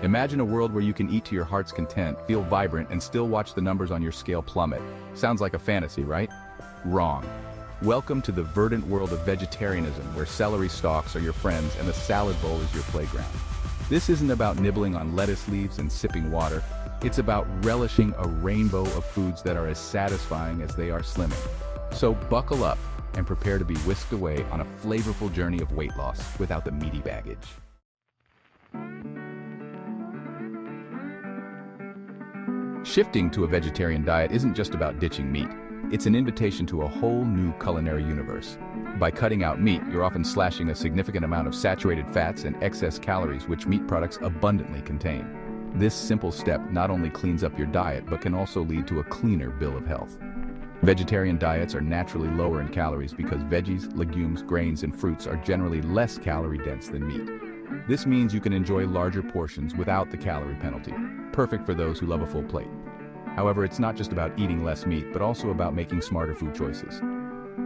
Imagine a world where you can eat to your heart's content, feel vibrant, and still watch the numbers on your scale plummet. Sounds like a fantasy, right? Wrong. Welcome to the verdant world of vegetarianism, where celery stalks are your friends and the salad bowl is your playground. This isn't about nibbling on lettuce leaves and sipping water. It's about relishing a rainbow of foods that are as satisfying as they are slimming. So buckle up and prepare to be whisked away on a flavorful journey of weight loss without the meaty baggage. Shifting to a vegetarian diet isn't just about ditching meat. It's an invitation to a whole new culinary universe. By cutting out meat, you're often slashing a significant amount of saturated fats and excess calories which meat products abundantly contain. This simple step not only cleans up your diet, but can also lead to a cleaner bill of health. Vegetarian diets are naturally lower in calories because veggies, legumes, grains, and fruits are generally less calorie-dense than meat. This means you can enjoy larger portions without the calorie penalty, perfect for those who love a full plate. However, it's not just about eating less meat, but also about making smarter food choices.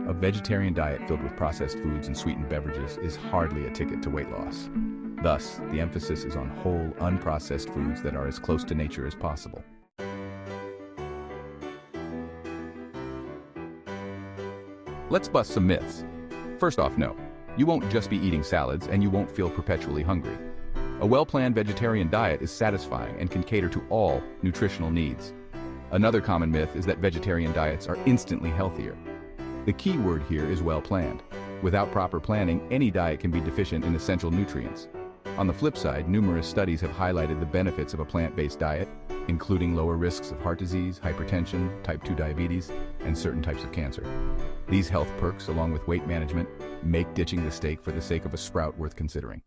A vegetarian diet filled with processed foods and sweetened beverages is hardly a ticket to weight loss. Thus, the emphasis is on whole, unprocessed foods that are as close to nature as possible. Let's bust some myths. First off, no. You won't just be eating salads and you won't feel perpetually hungry. A well-planned vegetarian diet is satisfying and can cater to all nutritional needs. Another common myth is that vegetarian diets are instantly healthier. The key word here is well-planned. Without proper planning, any diet can be deficient in essential nutrients. On the flip side, numerous studies have highlighted the benefits of a plant-based diet, including lower risks of heart disease, hypertension, type 2 diabetes, and certain types of cancer. These health perks, along with weight management, make ditching the steak for the sake of a sprout worth considering.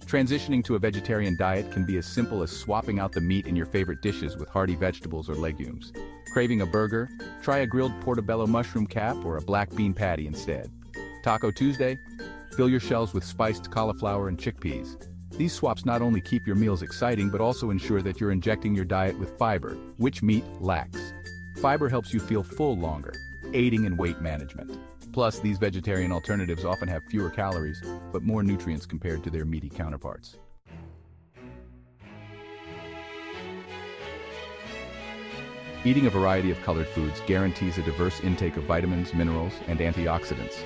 Transitioning to a vegetarian diet can be as simple as swapping out the meat in your favorite dishes with hearty vegetables or legumes. Craving a burger? Try a grilled portobello mushroom cap or a black bean patty instead. Taco Tuesday? Fill your shells with spiced cauliflower and chickpeas. These swaps not only keep your meals exciting, but also ensure that you're injecting your diet with fiber, which meat lacks. Fiber helps you feel full longer, aiding in weight management. Plus, these vegetarian alternatives often have fewer calories, but more nutrients compared to their meaty counterparts. Eating a variety of colored foods guarantees a diverse intake of vitamins, minerals, and antioxidants.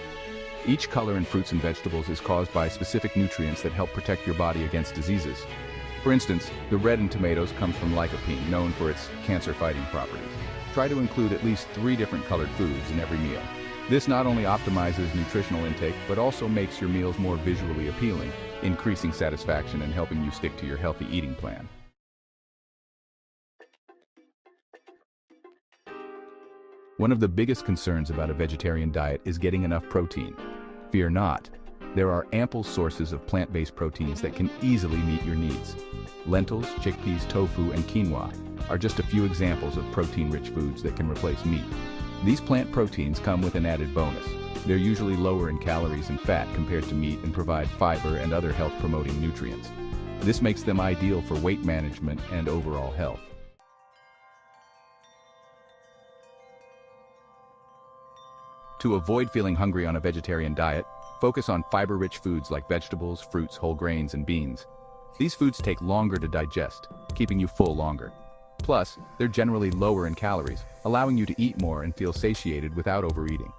Each color in fruits and vegetables is caused by specific nutrients that help protect your body against diseases. For instance, the red in tomatoes comes from lycopene, known for its cancer-fighting properties. Try to include at least 3 different colored foods in every meal. This not only optimizes nutritional intake, but also makes your meals more visually appealing, increasing satisfaction and helping you stick to your healthy eating plan. One of the biggest concerns about a vegetarian diet is getting enough protein. Fear not. There are ample sources of plant-based proteins that can easily meet your needs. Lentils, chickpeas, tofu, and quinoa are just a few examples of protein-rich foods that can replace meat. These plant proteins come with an added bonus. They're usually lower in calories and fat compared to meat and provide fiber and other health-promoting nutrients. This makes them ideal for weight management and overall health. To avoid feeling hungry on a vegetarian diet, focus on fiber-rich foods like vegetables, fruits, whole grains, and beans. These foods take longer to digest, keeping you full longer. Plus, they're generally lower in calories, allowing you to eat more and feel satiated without overeating.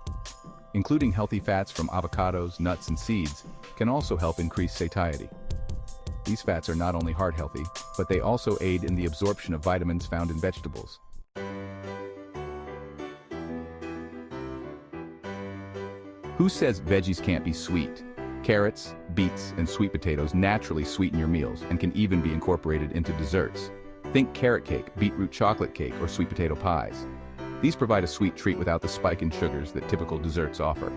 Including healthy fats from avocados, nuts, and seeds can also help increase satiety. These fats are not only heart healthy, but they also aid in the absorption of vitamins found in vegetables. Who says veggies can't be sweet? Carrots, beets, and sweet potatoes naturally sweeten your meals and can even be incorporated into desserts. Think carrot cake, beetroot chocolate cake, or sweet potato pies. These provide a sweet treat without the spike in sugars that typical desserts offer.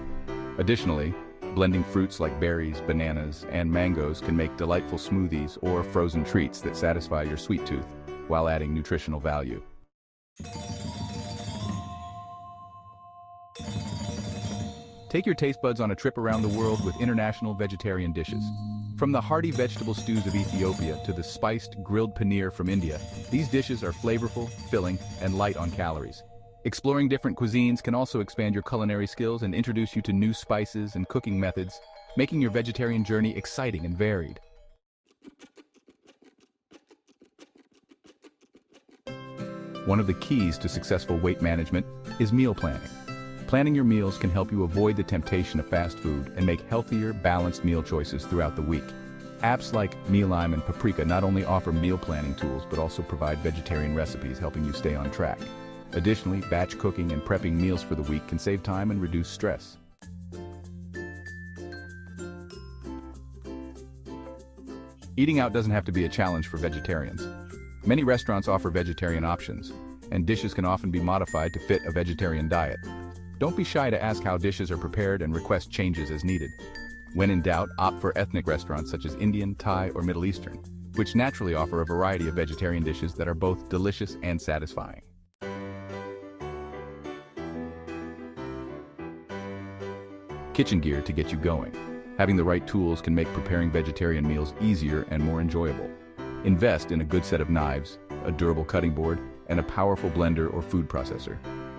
Additionally, blending fruits like berries, bananas, and mangoes can make delightful smoothies or frozen treats that satisfy your sweet tooth while adding nutritional value. Take your taste buds on a trip around the world with international vegetarian dishes. From the hearty vegetable stews of Ethiopia to the spiced grilled paneer from India, these dishes are flavorful, filling, and light on calories. Exploring different cuisines can also expand your culinary skills and introduce you to new spices and cooking methods, making your vegetarian journey exciting and varied. One of the keys to successful weight management is meal planning. Planning your meals can help you avoid the temptation of fast food and make healthier, balanced meal choices throughout the week. Apps like Mealime and Paprika not only offer meal planning tools but also provide vegetarian recipes helping you stay on track. Additionally, batch cooking and prepping meals for the week can save time and reduce stress. Eating out doesn't have to be a challenge for vegetarians. Many restaurants offer vegetarian options, and dishes can often be modified to fit a vegetarian diet. Don't be shy to ask how dishes are prepared and request changes as needed. When in doubt, opt for ethnic restaurants such as Indian, Thai, or Middle Eastern, which naturally offer a variety of vegetarian dishes that are both delicious and satisfying. Kitchen gear to get you going. Having the right tools can make preparing vegetarian meals easier and more enjoyable. Invest in a good set of knives, a durable cutting board, and a powerful blender or food processor.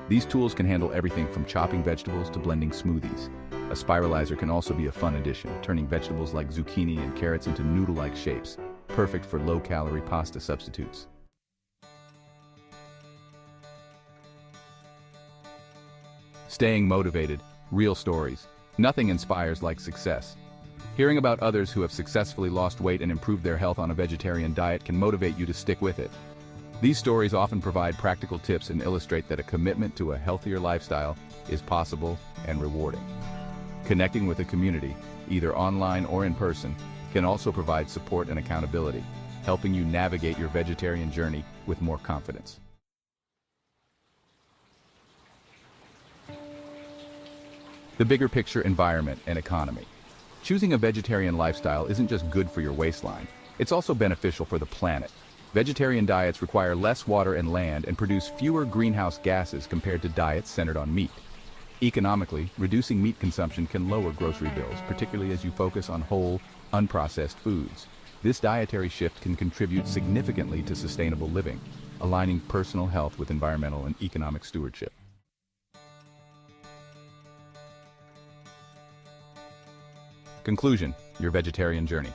These tools can handle everything from chopping vegetables to blending smoothies. A spiralizer can also be a fun addition, turning vegetables like zucchini and carrots into noodle-like shapes, perfect for low-calorie pasta substitutes. Staying motivated, real stories. Nothing inspires like success. Hearing about others who have successfully lost weight and improved their health on a vegetarian diet can motivate you to stick with it. These stories often provide practical tips and illustrate that a commitment to a healthier lifestyle is possible and rewarding. Connecting with a community, either online or in person, can also provide support and accountability, helping you navigate your vegetarian journey with more confidence. The bigger picture: environment and economy. Choosing a vegetarian lifestyle isn't just good for your waistline, it's also beneficial for the planet. Vegetarian diets require less water and land and produce fewer greenhouse gases compared to diets centered on meat. Economically, reducing meat consumption can lower grocery bills, particularly as you focus on whole, unprocessed foods. This dietary shift can contribute significantly to sustainable living, aligning personal health with environmental and economic stewardship. Conclusion: your vegetarian journey.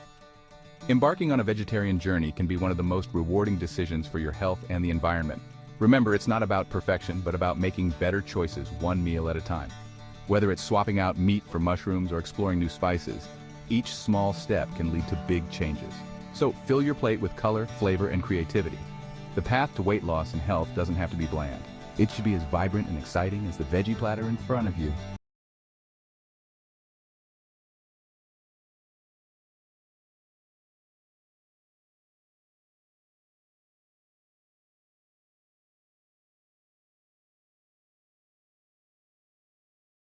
Embarking on a vegetarian journey can be one of the most rewarding decisions for your health and the environment. Remember, it's not about perfection, but about making better choices one meal at a time. Whether it's swapping out meat for mushrooms or exploring new spices, each small step can lead to big changes. So fill your plate with color, flavor, and creativity. The path to weight loss and health doesn't have to be bland. It should be as vibrant and exciting as the veggie platter in front of you.